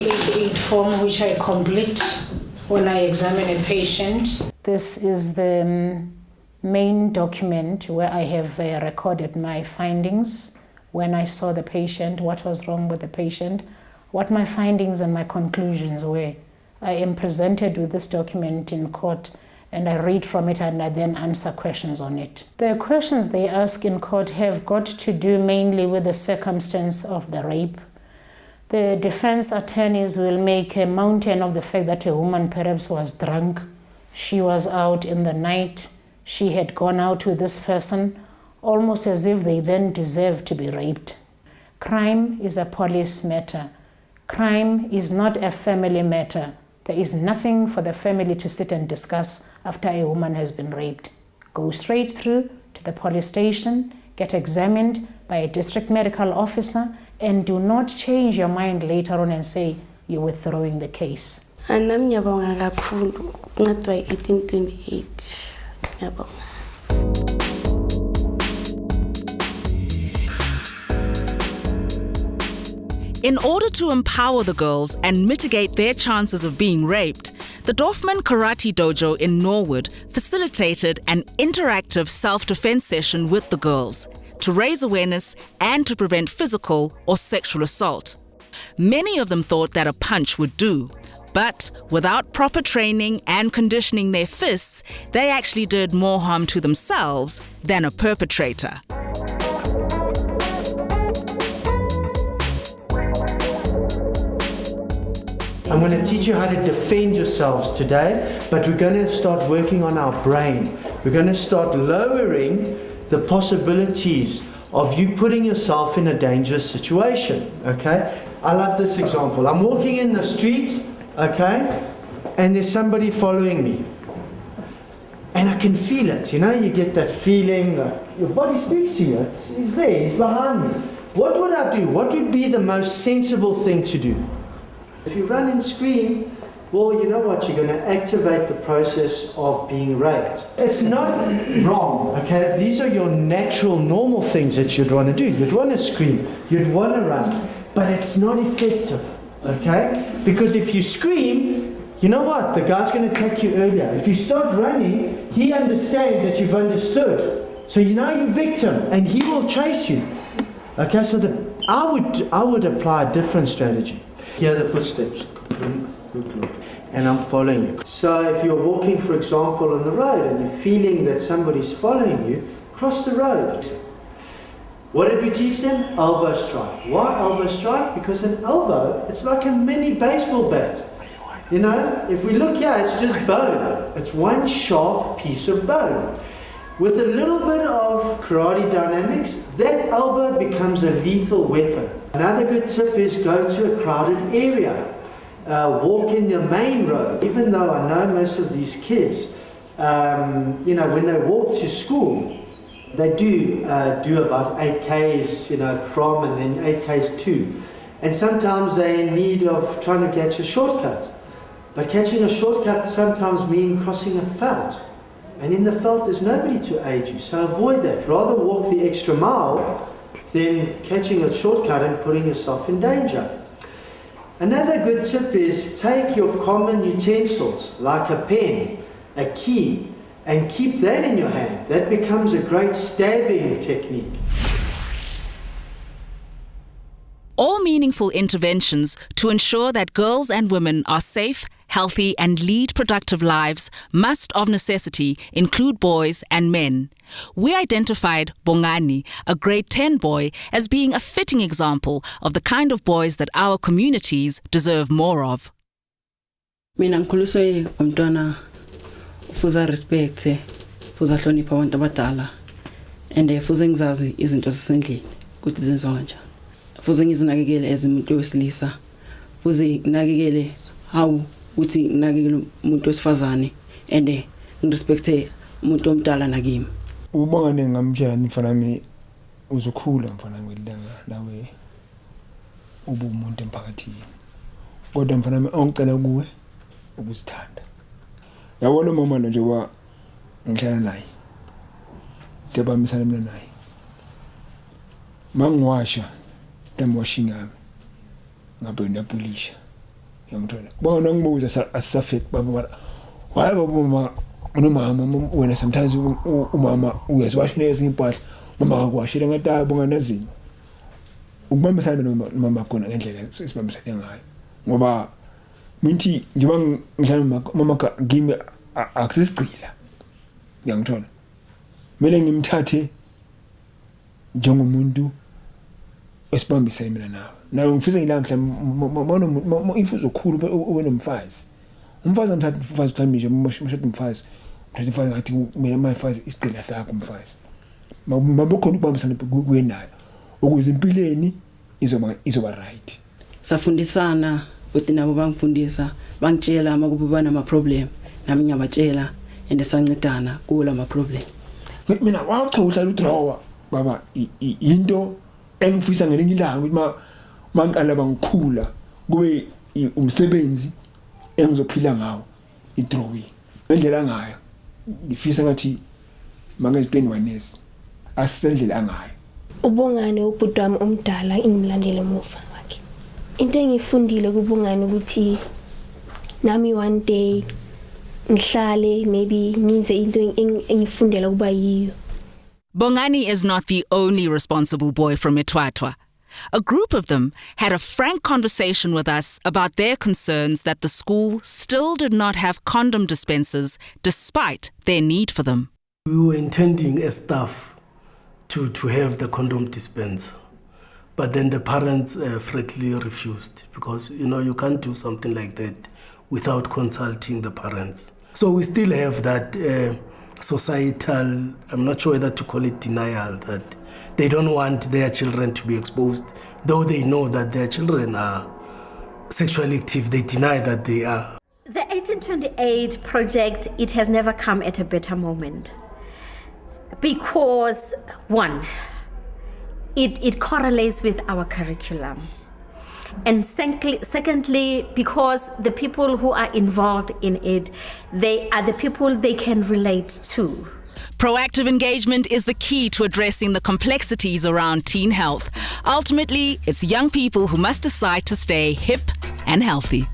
8 form which I complete when I examine a patient. This is the main document where I have recorded my findings when I saw the patient, what was wrong with the patient, what my findings and my conclusions were. I am presented with this document in court and I read from it and I then answer questions on it. The questions they ask in court have got to do mainly with the circumstance of the rape. The defense attorneys will make a mountain of the fact that a woman perhaps was drunk, she was out in the night, she had gone out with this person, almost as if they then deserve to be raped. Crime is a police matter. Crime is not a family matter. There is nothing for the family to sit and discuss after a woman has been raped. Go straight through to the police station, get examined by a district medical officer, and do not change your mind later on and say you're withdrawing the case. Anam ngiyabonga kakhulu ngadwa 1828. Ngiyabonga. In order to empower the girls and mitigate their chances of being raped, the Dorfman Karate Dojo in Norwood facilitated an interactive self-defense session with the girls to raise awareness and to prevent physical or sexual assault. Many of them thought that a punch would do, but without proper training and conditioning their fists, they actually did more harm to themselves than a perpetrator. I'm going to teach you how to defend yourselves today, but we're going to start working on our brain. We're going to start lowering the possibilities of you putting yourself in a dangerous situation, okay? I love this example. I'm walking in the street, okay, and there's somebody following me. And I can feel it, you know, you get that feeling, your body speaks to you, he's there, he's behind me. What would I do? What would be the most sensible thing to do? If you run and scream, well, you know what, you're going to activate the process of being raped. It's not wrong, okay? These are your natural, normal things that you'd want to do. You'd want to scream, you'd want to run, but it's not effective, okay? Because if you scream, you know what, the guy's going to attack you earlier. If you start running, he understands that you've understood. So you know you're victim, and he will chase you. Okay, so I would apply a different strategy. Hear the footsteps, look, and I'm following you. So if you're walking, for example, on the road and you're feeling that somebody's following you, cross the road. What did we teach them? Elbow strike. Why elbow strike? Because an elbow, it's like a mini baseball bat. You know, if we look here, it's just bone. It's one sharp piece of bone. With a little bit of karate dynamics, that elbow becomes a lethal weapon. Another good tip is go to a crowded area. Walk in the main road. Even though I know most of these kids, you know, when they walk to school, they do about 8 Ks, you know, from and then 8 Ks to. And sometimes they're in need of trying to catch a shortcut. But catching a shortcut sometimes means crossing a veld. And in the veld there's nobody to aid you, so avoid that. Rather walk the extra mile than catching a shortcut and putting yourself in danger. Another good tip is take your common utensils, like a pen, a key, and keep that in your hand. That becomes a great stabbing technique. All meaningful interventions to ensure that girls and women are safe, healthy and lead productive lives must of necessity include boys and men. We identified Bongani, a grade 10 boy, as being a fitting example of the kind of boys that our communities deserve more of. Mina ngikhululiswe umntwana ufuza respect, ufuza hlonipha abantu abadala, and ufuza ngizazi izinto zasendlini ukuthi zenziwa kanjani. Ufuza ngizinakekele ezimuntu wesilisa, ufuza nginakekele how uthi nginakekele umuntu wesifazane and ngirespecte umuntu omdala nakimi. Ubongane ngamtshani mfana mi uzokhula mfana ngelanga nawe ubumuntu emphakathini. Kodwa mfana mi ongicela kuwe ukuzithanda. Yabona mama nje wa ngihlala naye. Siyabambisana mina naye. Mangiwasha, I'm washing up. Ngabe uyapulisha. Ngiyangithola. Bona ngibuza asafet baba. Why baba unomama wena sometimes umama uyasiwashela ezinye impahla mama akwashela ngatabo nganazinyo. Ukubambisana nomama khona ngendlela sibambisane ngayo. Ngoba mithi njengoba ngihlala mama kimi akusisigcila. Ngiyangithola. Mele ngimthathe njengomuntu esibambisene mina nawe. Nawe ngifisa ngilanga mhlawumbe if uzokhulu ube nomfazi. Umfazi amthatha umfazi mhlawumbe mshado umfazi. Mthatha umfazi ngathi mina mayifazi isigcila sakho umfazi. Mabukhona ukubambisana kuyenayo. Ukuze impilweni izoba right. Safundisana futhi nabo bangifundisa bangitshela amakuba banama problem nami ngiyabatshela ende sancedana kula ama problem. Mina waqhawula udrawer baba into engifisa ngelinye ilanga ukuthi mangiqala bangikhula kube umsebenzi engizophila ngawo idrawing ngendlela ngayo ngifisa ngathi mangezipeni wanesi asisendlela ngayo. Ubongane ubhuti wami omdala ingimlandele emuva wakhe. Into engifundile kubongane ukuthi nami one day ngihlale maybe ngize into engifundela kuba yiyo. Bongani is not the only responsible boy from eThwathwa. A group of them had a frank conversation with us about their concerns that the school still did not have condom dispensers despite their need for them. We were intending as staff to have the condom dispenser, but then the parents flatly refused because, you can't do something like that without consulting the parents. So we still have that societal, I'm not sure whether to call it denial, that they don't want their children to be exposed, though they know that their children are sexually active, they deny that they are. The 1828 project, it has never come at a better moment. Because, one, it correlates with our curriculum. And secondly, because the people who are involved in it, they are the people they can relate to. Proactive engagement is the key to addressing the complexities around teen health. Ultimately, it's young people who must decide to stay hip and healthy.